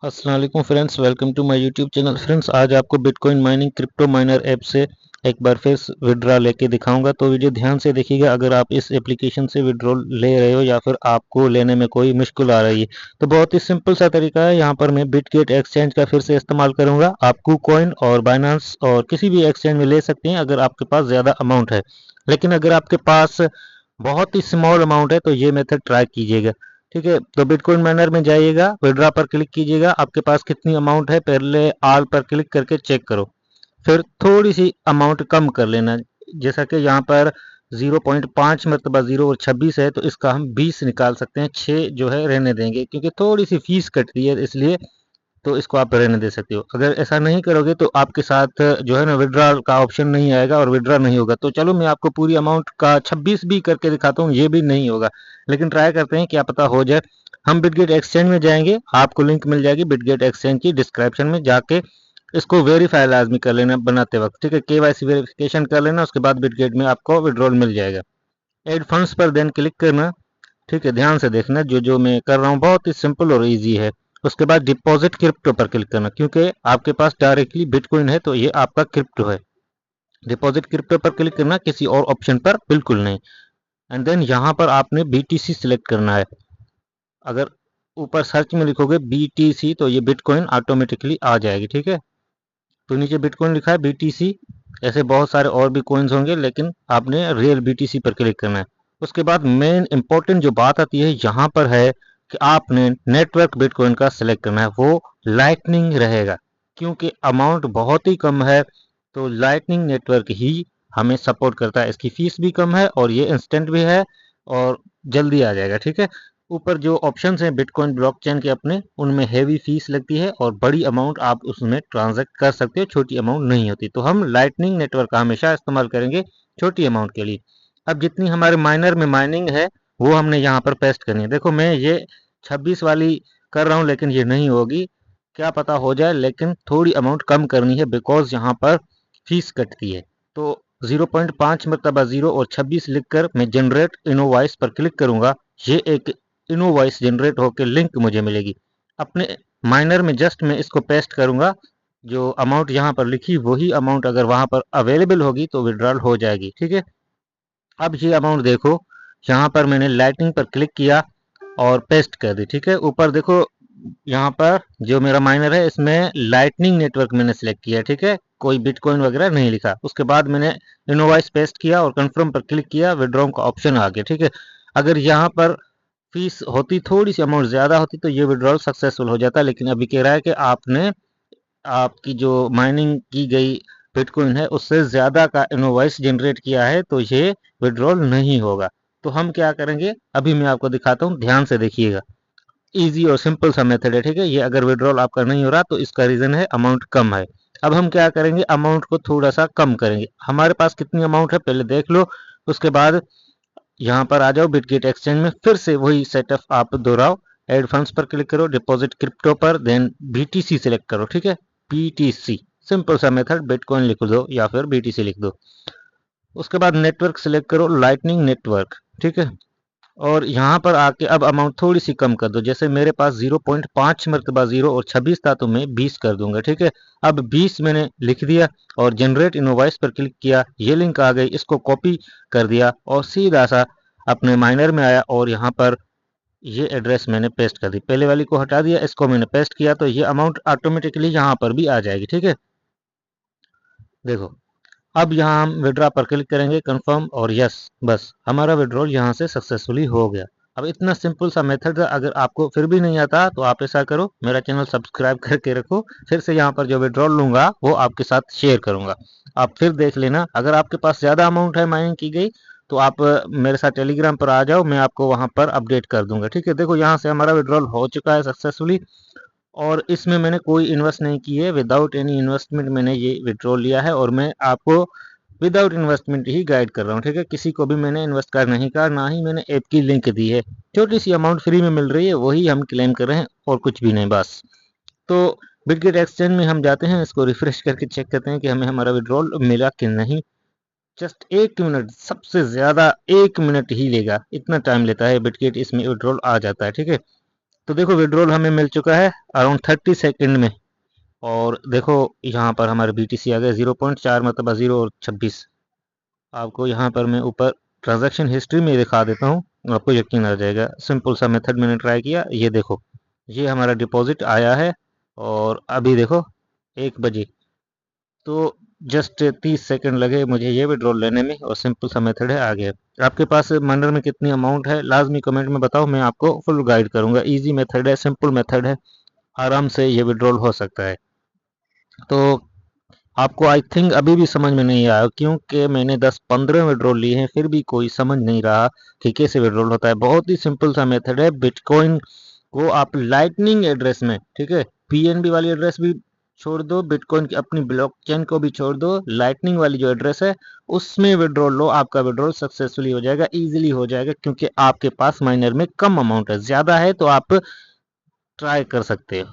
अस्सलाम वालेकुम friends, welcome to my YouTube channel. Friends, आज आपको bitcoin mining crypto miner app से एक बार फिर विड्रॉ लेके दिखाऊंगा। तो वीडियो ध्यान से देखिएगा। अगर आप इस एप्लीकेशन से विड्रॉ ले रहे हो या फिर आपको लेने में कोई मुश्किल आ रही है तो बहुत ही सिंपल सा तरीका है। यहाँ पर मैं बिटगेट एक्सचेंज का फिर से इस्तेमाल करूंगा। आप KuCoin और बाइनेंस और किसी भी एक्सचेंज में ले सकते हैं अगर आपके पास ज़्यादा अमाउंट है। लेकिन अगर आपके पास बहुत ही स्मॉल अमाउंट है तो ये मेथड ट्राई कीजिएगा। ठीक है, तो बिटकॉइन माइनर में जाइएगा, विड्रॉ पर क्लिक कीजिएगा। आपके पास कितनी अमाउंट है पहले ऑल पर क्लिक करके चेक करो, फिर थोड़ी सी अमाउंट कम कर लेना। जैसा कि यहाँ पर 0.5 मरतबा 0 और 26 है तो इसका हम 20 निकाल सकते हैं। 6 जो है रहने देंगे क्योंकि थोड़ी सी फीस कटती है, इसलिए तो इसको आप रहने दे सकते हो। अगर ऐसा नहीं करोगे तो आपके साथ जो है ना विड्रॉल का ऑप्शन नहीं आएगा और विड्रॉ नहीं होगा। तो चलो मैं आपको पूरी अमाउंट का 26 भी करके दिखाता हूँ, ये भी नहीं होगा, लेकिन ट्राई करते हैं, क्या पता हो जाए। हम बिटगेट एक्सचेंज में जाएंगे, आपको लिंक मिल जाएगी बिटगेट एक्सचेंज की डिस्क्रिप्शन में, जाके इसको वेरीफाई लाजमी कर लेना बनाते वक्त। ठीक है, KYC वेरिफिकेशन कर लेना, उसके बाद बिटगेट में आपको विड्रॉल मिल जाएगा। एड फंड्स पर देन क्लिक करना। ठीक है, ध्यान से देखना, जो मैं कर रहा हूँ बहुत ही सिंपल और इजी है। उसके बाद डिपॉजिट क्रिप्टो पर क्लिक करना, क्योंकि आपके पास डायरेक्टली बिटकॉइन है तो ये आपका क्रिप्टो है। डिपॉजिट क्रिप्टो पर क्लिक करना, किसी और ऑप्शन पर बिल्कुल नहीं। एंड देन यहाँ पर आपने BTC सिलेक्ट करना है। अगर ऊपर सर्च में लिखोगे BTC तो ये बिटकॉइन ऑटोमेटिकली आ जाएगी। ठीक है, तो नीचे बिटकॉइन लिखा है BTC, ऐसे बहुत सारे और भी कॉइन्स होंगे लेकिन आपने रियल BTC पर क्लिक करना है। उसके बाद मेन इंपॉर्टेंट जो बात आती है यहाँ पर है कि आपने नेटवर्क बिटकॉइन का सिलेक्ट करना है, वो लाइटनिंग रहेगा। क्योंकि अमाउंट बहुत ही कम है तो लाइटनिंग नेटवर्क ही हमें सपोर्ट करता है। इसकी फीस भी कम है और ये इंस्टेंट भी है और जल्दी आ जाएगा। ठीक है, ऊपर जो ऑप्शंस हैं बिटकॉइन ब्लॉकचेन के अपने, उनमें हेवी फीस लगती है और बड़ी अमाउंट आप उसमें ट्रांजैक्ट कर सकते हो, छोटी अमाउंट नहीं होती। तो हम लाइटनिंग नेटवर्क का हमेशा इस्तेमाल करेंगे छोटी अमाउंट के लिए। अब जितनी हमारे माइनर में माइनिंग है वो हमने यहाँ पर पेस्ट करनी है। देखो मैं ये 26 वाली कर रहा हूँ लेकिन ये नहीं होगी, क्या पता हो जाए, लेकिन थोड़ी अमाउंट कम करनी है बिकॉज यहाँ पर फीस कटती है। तो 0.5 मरतबा 0 और 26 लिखकर मैं जनरेट इनोवाइस पर क्लिक करूंगा। ये एक इनोवाइस जनरेट होकर लिंक मुझे मिलेगी। अपने माइनर में जस्ट मैं इसको पेस्ट करूंगा, जो अमाउंट यहाँ पर लिखी वही अमाउंट अगर वहां पर अवेलेबल होगी तो विड्रॉल हो जाएगी। ठीक है, अब ये अमाउंट देखो, यहाँ पर मैंने लाइटिंग पर क्लिक किया और पेस्ट कर दी। ठीक है, ऊपर देखो, यहाँ पर जो मेरा माइनर है इसमें लाइटनिंग नेटवर्क मैंने सेलेक्ट किया। ठीक है, कोई बिटकॉइन वगैरह नहीं लिखा। उसके बाद मैंने इनोवाइस पेस्ट किया और कंफर्म पर क्लिक किया, विड्रॉ का ऑप्शन आ गया। ठीक है, अगर यहाँ पर फीस होती, थोड़ी सी अमाउंट ज़्यादा होती तो ये विड्रॉल सक्सेसफुल हो जाता, लेकिन अभी कह रहा है कि आपने आपकी जो माइनिंग की गई बिटकॉइन है उससे ज़्यादा का इनवॉइस जनरेट किया है तो ये विड्रॉल नहीं होगा। तो हम क्या करेंगे अभी मैं आपको दिखाता हूँ, ध्यान से देखिएगा। इजी और सिंपल सा मेथड है। ठीक है, ये अगर विड्रॉल आपका नहीं हो रहा तो इसका रीज़न है अमाउंट कम है। अब हम क्या करेंगे, अमाउंट को थोड़ा सा कम करेंगे। हमारे पास कितनी अमाउंट है पहले देख लो, उसके बाद यहाँ पर आ जाओ बिटगेट एक्सचेंज में, फिर से वही सेटअप आप दोहराओ। एड फंड्स पर क्लिक करो, डिपॉजिट क्रिप्टो पर, देन BTC सिलेक्ट करो। ठीक है, BTC सिंपल सा मेथड, बिटकॉइन लिख दो या फिर BTC लिख दो। उसके बाद नेटवर्क सिलेक्ट करो, लाइटनिंग नेटवर्क। ठीक है, और यहाँ पर आके अब अमाउंट थोड़ी सी कम कर दो। जैसे मेरे पास 0.5 मरतबा 0 और 26 था तो मैं 20 कर दूंगा। ठीक है, अब 20 मैंने लिख दिया और जनरेट इनवॉइस पर क्लिक किया, ये लिंक आ गई, इसको कॉपी कर दिया और सीधा सा अपने माइनर में आया और यहाँ पर ये एड्रेस मैंने पेस्ट कर दी। पहले वाली को हटा दिया, इसको मैंने पेस्ट किया तो ये अमाउंट ऑटोमेटिकली यहाँ पर भी आ जाएगी। ठीक है, देखो अब यहाँ हम विड्रॉ पर क्लिक करेंगे, कंफर्म और यस, बस हमारा विड्रॉल यहाँ से सक्सेसफुली हो गया। अब इतना सिंपल सा मेथड है, अगर आपको फिर भी नहीं आता तो आप ऐसा करो, मेरा चैनल सब्सक्राइब करके रखो, फिर से यहाँ पर जो विड्रॉल लूँगा वो आपके साथ शेयर करूँगा। आप फिर देख लेना। अगर आपके पास ज़्यादा अमाउंट है माइनिंग की गई तो आप मेरे साथ टेलीग्राम पर आ जाओ, मैं आपको वहाँ पर अपडेट कर दूंगा। ठीक है, देखो यहाँ से हमारा विड्रॉल हो चुका है सक्सेसफुली और इसमें मैंने कोई इन्वेस्ट नहीं की है, विदाउट एनी इन्वेस्टमेंट मैंने ये विड्रॉल लिया है और मैं आपको विदाउट इन्वेस्टमेंट ही गाइड कर रहा हूँ। ठीक है, किसी को भी मैंने इन्वेस्ट कर नहीं कहा, ना ही मैंने ऐप की लिंक दी है। छोटी सी अमाउंट फ्री में मिल रही है वही हम क्लेम कर रहे हैं और कुछ भी नहीं बस। तो बिटगेट एक्सचेंज में हम जाते हैं, इसको रिफ्रेश करके चेक करते हैं कि हमें हमारा विड्रॉल मिला कि नहीं। जस्ट 1 मिनट, सबसे ज़्यादा 1 मिनट ही लेगा, इतना टाइम लेता है बिटगेट, इसमें विड्रॉल आ जाता है। ठीक है, तो देखो विड्रॉल हमें मिल चुका है अराउंड 30 सेकंड में। और देखो यहाँ पर हमारे BTC आ गया 0.4 मतलब 0 और 26। आपको यहाँ पर मैं ऊपर ट्रांजैक्शन हिस्ट्री में दिखा देता हूँ, आपको यकीन आ जाएगा। सिंपल सा मेथड मैंने ट्राई किया, ये देखो ये हमारा डिपॉजिट आया है और अभी देखो 1 बजे। तो जस्ट 30 सेकंड लगे मुझे ये विड्रॉल लेने में और सिंपल सा मेथड है, आ गया। आपके पास माइनर में कितनी अमाउंट है लाजमी कमेंट में बताओ, मैं आपको फुल गाइड करूंगा। इजी मेथड है, सिंपल मेथड है, आराम से ये विड्रॉल हो सकता है। तो आपको आई थिंक अभी भी समझ में नहीं आया, क्योंकि मैंने 10-15 विड्रॉल लिए हैं फिर भी कोई समझ नहीं रहा कि कैसे विड्रॉल होता है। बहुत ही सिंपल सा मेथड है। बिटकॉइन को आप लाइटनिंग एड्रेस में, ठीक है, PNB वाली एड्रेस भी छोड़ दो, बिटकॉइन की अपनी ब्लॉकचेन को भी छोड़ दो, लाइटनिंग वाली जो एड्रेस है उसमें विड्रॉल लो, आपका विड्रॉल सक्सेसफुली हो जाएगा, इजीली हो जाएगा, क्योंकि आपके पास माइनर में कम अमाउंट है। ज्यादा है तो आप ट्राई कर सकते हो।